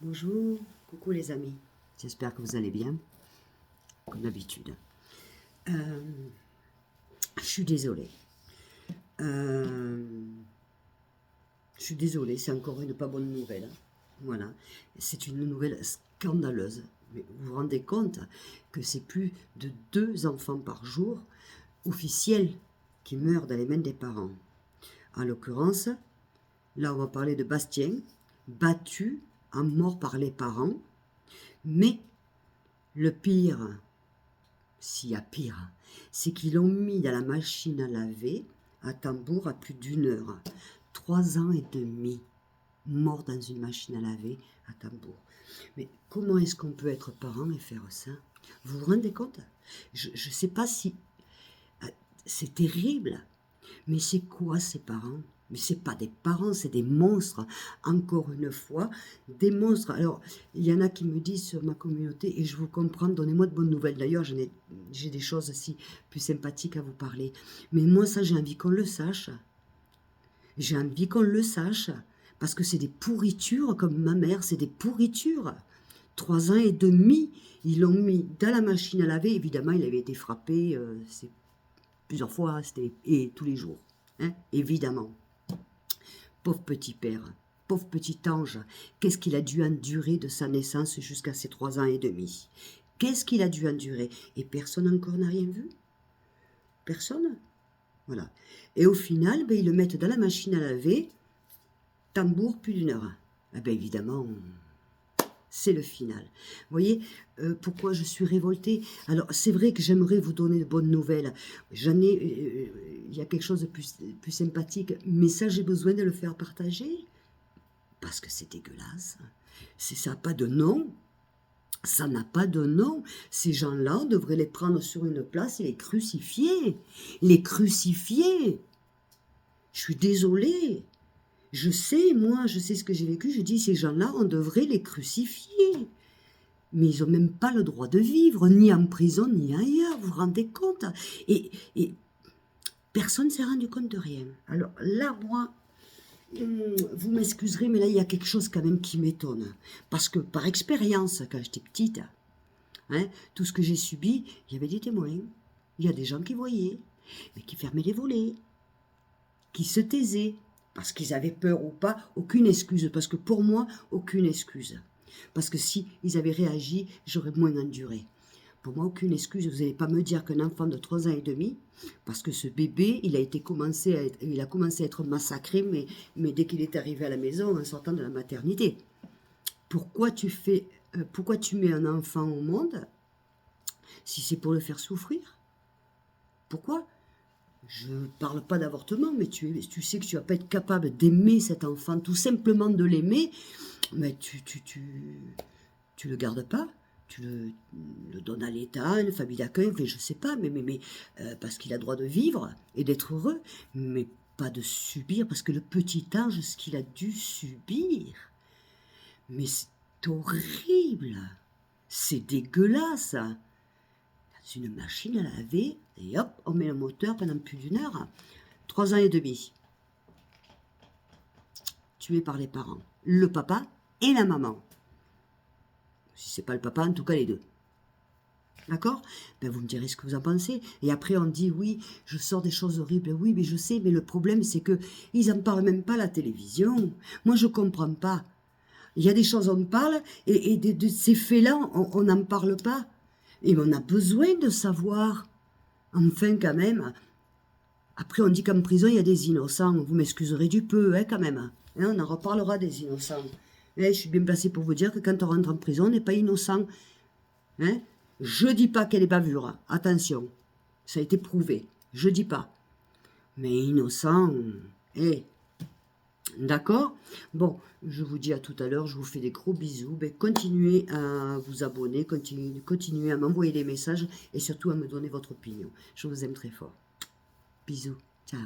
Bonjour, coucou les amis, j'espère que vous allez bien, comme d'habitude. Je suis désolée. C'est encore une pas bonne nouvelle. Voilà, c'est une nouvelle scandaleuse. Mais vous vous rendez compte que c'est plus de 2 enfants par jour officiels qui meurent dans les mains des parents. En l'occurrence, là on va parler de Bastien, battu à mort par les parents. Mais le pire, s'il y a pire, c'est qu'ils l'ont mis dans la machine à laver à tambour à plus d'1 heure. 3 ans et demi, mort dans une machine à laver à tambour. Mais comment est-ce qu'on peut être parent et faire ça? Vous vous rendez compte? Je ne sais pas si... C'est terrible. Mais c'est quoi ces parents? Mais c'est pas des parents, c'est des monstres. Encore une fois, des monstres. Alors, il y en a qui me disent sur ma communauté, et je vous comprends, donnez-moi de bonnes nouvelles. D'ailleurs, j'ai des choses aussi plus sympathiques à vous parler. Mais moi, ça, j'ai envie qu'on le sache. J'ai envie qu'on le sache. Parce que c'est des pourritures, comme ma mère, c'est des pourritures. 3 ans et demi, ils l'ont mis dans la machine à laver. Évidemment, il avait été frappé plusieurs fois, et tous les jours. Hein, évidemment. Pauvre petit père, pauvre petit ange, qu'est-ce qu'il a dû endurer de sa naissance jusqu'à ses 3 ans et demi? Qu'est-ce qu'il a dû endurer? Et personne encore n'a rien vu? Personne? Voilà. Et au final, ils le mettent dans la machine à laver, tambour plus d'1 heure. Eh bien évidemment, c'est le final. Vous voyez pourquoi je suis révoltée? Alors, c'est vrai que j'aimerais vous donner de bonnes nouvelles. Il y a quelque chose de plus sympathique, mais ça, j'ai besoin de le faire partager. Parce que c'est dégueulasse. Ça n'a pas de nom. Ça n'a pas de nom. Ces gens-là, on devrait les prendre sur une place et les crucifier. Les crucifier. Je suis désolée. Je sais, moi, je sais ce que j'ai vécu. Je dis, ces gens-là, on devrait les crucifier. Mais ils n'ont même pas le droit de vivre, ni en prison, ni ailleurs. Vous vous rendez compte? Et personne ne s'est rendu compte de rien. Alors là, moi, vous m'excuserez, mais là, il y a quelque chose quand même qui m'étonne. Parce que par expérience, quand j'étais petite, hein, tout ce que j'ai subi, il y avait des témoins. Il y a des gens qui voyaient, mais qui fermaient les volets, qui se taisaient, parce qu'ils avaient peur ou pas, aucune excuse. Parce que pour moi, aucune excuse. Parce que si ils avaient réagi, j'aurais moins enduré. Pour moi, aucune excuse. Vous n'allez pas me dire qu'un enfant de 3 ans et demi, parce que ce bébé, il a commencé à être massacré, mais dès qu'il est arrivé à la maison, en sortant de la maternité. Pourquoi tu mets un enfant au monde si c'est pour le faire souffrir? Pourquoi? Je ne parle pas d'avortement, mais tu sais que tu ne vas pas être capable d'aimer cet enfant, tout simplement de l'aimer, mais tu le gardes pas. Tu le donnes à l'État, une famille d'accueil, enfin, je ne sais pas, mais parce qu'il a droit de vivre et d'être heureux, mais pas de subir, parce que le petit ange, ce qu'il a dû subir, mais c'est horrible, c'est dégueulasse. C'est une machine à laver, et hop, on met le moteur pendant plus d'1 heure. 3 ans et demi. Tué par les parents, le papa et la maman. Si c'est pas le papa, en tout cas les deux. D'accord? Ben vous me direz ce que vous en pensez. Et après, on dit, oui, je sors des choses horribles. Oui, mais je sais, mais le problème, c'est que ils n'en parlent même pas à la télévision. Moi, je comprends pas. Il y a des choses, on parle, et de ces faits-là, on n'en parle pas. Et on a besoin de savoir. Enfin, quand même. Après, on dit qu'en prison, il y a des innocents. Vous m'excuserez du peu, hein, quand même. Hein, on en reparlera des innocents. Je suis bien placée pour vous dire que quand on rentre en prison, on n'est pas innocent. Hein? Je dis pas qu'elle est bavure, attention, ça a été prouvé, je dis pas. Mais innocent, d'accord? Bon, je vous dis à tout à l'heure, je vous fais des gros bisous. Continuez à vous abonner, continuez à m'envoyer des messages et surtout à me donner votre opinion. Je vous aime très fort. Bisous, ciao.